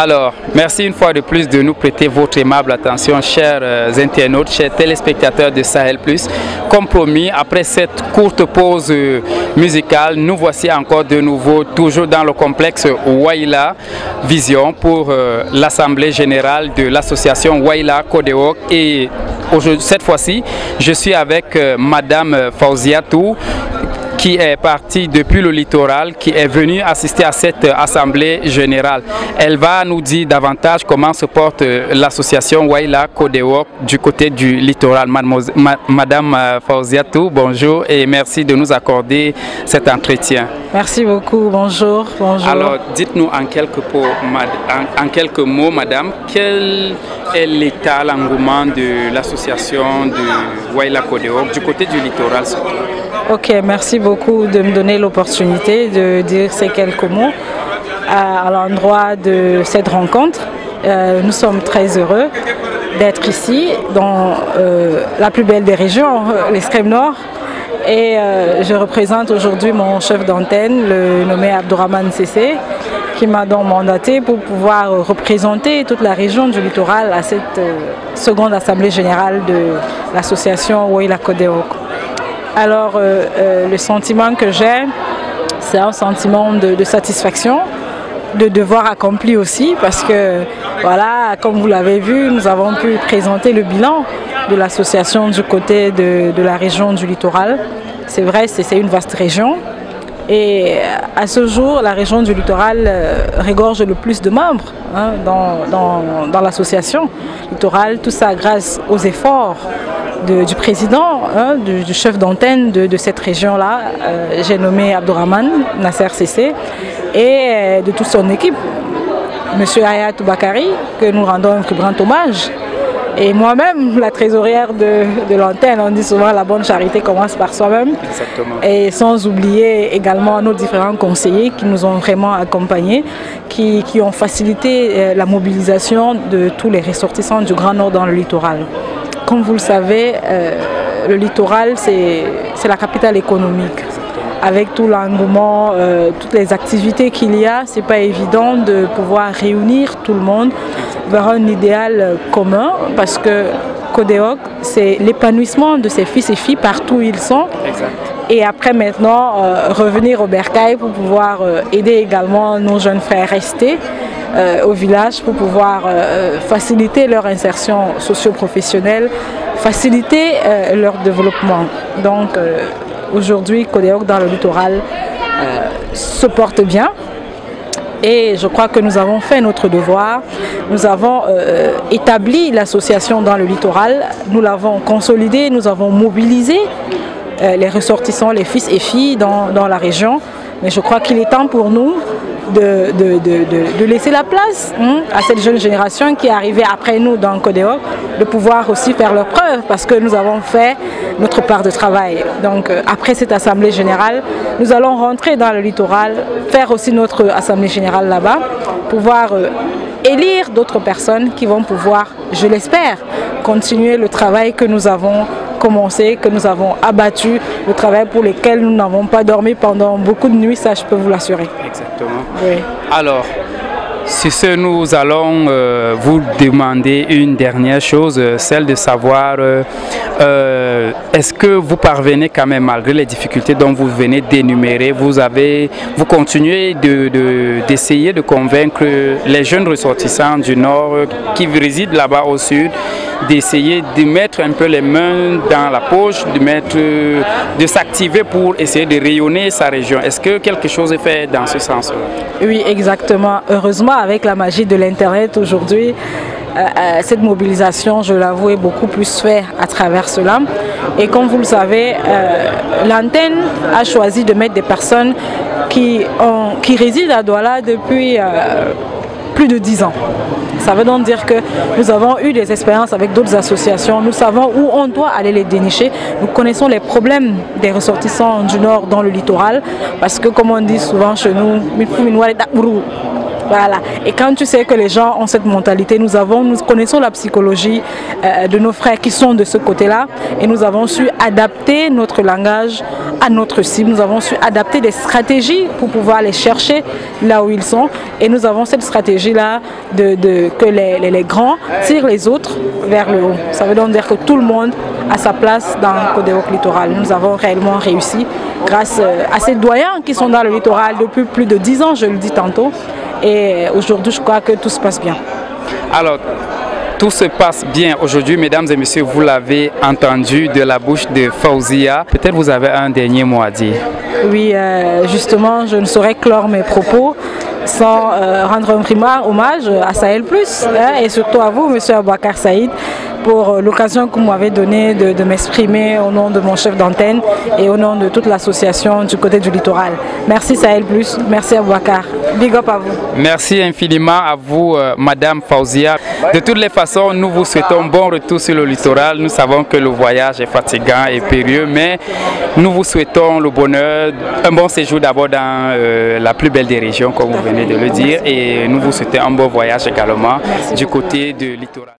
Alors, merci une fois de plus de nous prêter votre aimable attention, chers internautes, chers téléspectateurs de Sahel Plus. Comme promis, après cette courte pause musicale, nous voici encore de nouveau, toujours dans le complexe Waila Vision pour l'Assemblée Générale de l'association Waila Kodewok. Et cette fois-ci, je suis avec Madame Fawziatou, qui est partie depuis le littoral, qui est venue assister à cette assemblée générale. Elle va nous dire davantage comment se porte l'association Waila Kodewok du côté du littoral. Madame Fawziatou, bonjour et merci de nous accorder cet entretien. Merci beaucoup, bonjour. Bonjour. Alors, dites-nous en quelques mots, madame, quel est l'état, l'engouement de l'association de Waila Kodewok du côté du littoral surtout? Ok, merci beaucoup de me donner l'opportunité de dire ces quelques mots à l'endroit de cette rencontre. Nous sommes très heureux d'être ici, dans la plus belle des régions, l'extrême nord. Et je représente aujourd'hui mon chef d'antenne, le nommé Abdourahmane Cissé, qui m'a donc mandaté pour pouvoir représenter toute la région du littoral à cette seconde assemblée générale de l'association Waila Kodewok. Alors, le sentiment que j'ai, c'est un sentiment de satisfaction, de devoir accompli aussi, parce que, voilà, comme vous l'avez vu, nous avons pu présenter le bilan de l'association du côté de la région du littoral. C'est vrai, c'est une vaste région. Et à ce jour, la région du littoral regorge le plus de membres dans l'association littorale. Tout ça grâce aux efforts du président, du chef d'antenne de cette région-là, j'ai nommé Abdourahmane Nasser Cissé, et de toute son équipe, M. Ayatou Bakari, que nous rendons un plus grand hommage. Et moi-même, la trésorière de l'antenne, on dit souvent la bonne charité commence par soi-même. Exactement. Et sans oublier également nos différents conseillers qui nous ont vraiment accompagnés, qui ont facilité la mobilisation de tous les ressortissants du Grand Nord dans le littoral. Comme vous le savez, le littoral, c'est la capitale économique. Avec tout l'engouement, toutes les activités qu'il y a, ce n'est pas évident de pouvoir réunir tout le monde vers un idéal commun, parce que Kodewok, c'est l'épanouissement de ses fils et filles partout où ils sont. Exact. Et après maintenant, revenir au bercail pour pouvoir aider également nos jeunes frères restés au village pour pouvoir faciliter leur insertion socio-professionnelle, faciliter leur développement. Donc aujourd'hui, Kodewok dans le littoral se porte bien. Et je crois que nous avons fait notre devoir. Nous avons établi l'association dans le littoral, nous l'avons consolidée, nous avons mobilisé les ressortissants, les fils et filles dans la région. Mais je crois qu'il est temps pour nous de laisser la place à cette jeune génération qui est arrivée après nous dans Kodewok, de pouvoir aussi faire leurs preuves, parce que nous avons fait notre part de travail. Donc après cette assemblée générale, nous allons rentrer dans le littoral, faire aussi notre assemblée générale là-bas, pouvoir élire d'autres personnes qui vont pouvoir, je l'espère, continuer le travail que nous avons commencé, que nous avons abattu, le travail pour lequel nous n'avons pas dormi pendant beaucoup de nuits, ça je peux vous l'assurer. Exactement. Oui. Alors, sur ce, nous allons vous demander une dernière chose, celle de savoir est-ce que vous parvenez quand même, malgré les difficultés dont vous venez d'énumérer, vous continuez d'essayer de convaincre les jeunes ressortissants du Nord qui résident là-bas au Sud, d'essayer de mettre un peu les mains dans la poche, de s'activer pour essayer de rayonner sa région. Est-ce que quelque chose est fait dans ce sens-là? Oui, exactement. Heureusement, avec la magie de l'Internet aujourd'hui, cette mobilisation, je l'avoue, est beaucoup plus faite à travers cela. Et comme vous le savez, l'antenne a choisi de mettre des personnes qui résident à Douala depuis plus de 10 ans. Ça veut donc dire que nous avons eu des expériences avec d'autres associations, nous savons où on doit aller les dénicher, nous connaissons les problèmes des ressortissants du Nord dans le littoral, parce que comme on dit souvent chez nous, Voilà. Et quand tu sais que les gens ont cette mentalité, nous connaissons la psychologie de nos frères qui sont de ce côté-là et nous avons su adapter notre langage à notre cible. Nous avons su adapter des stratégies pour pouvoir les chercher là où ils sont. Et nous avons cette stratégie-là que les grands tirent les autres vers le haut. Ça veut donc dire que tout le monde a sa place dans Coderoc Littoral. Nous avons réellement réussi grâce à ces doyens qui sont dans le littoral depuis plus de 10 ans, je le dis tantôt. Et aujourd'hui, je crois que tout se passe bien. Alors, tout se passe bien aujourd'hui, mesdames et messieurs, vous l'avez entendu de la bouche de Fauzia. Peut-être vous avez un dernier mot à dire. Oui, justement, je ne saurais clore mes propos sans rendre un hommage à Sahel Plus et surtout à vous, monsieur Aboubacar Saïd, pour l'occasion que vous m'avez donnée de m'exprimer au nom de mon chef d'antenne et au nom de toute l'association du côté du littoral. Merci Sahel Plus, merci Aboubacar. Big up à vous. Merci infiniment à vous, madame Fauzia. De toutes les façons, nous vous souhaitons bon retour sur le littoral. Nous savons que le voyage est fatigant et périlleux, mais nous vous souhaitons le bonheur, un bon séjour d'abord dans la plus belle des régions, comme vous venez de le dire, et nous vous souhaitons un bon voyage également du côté du littoral.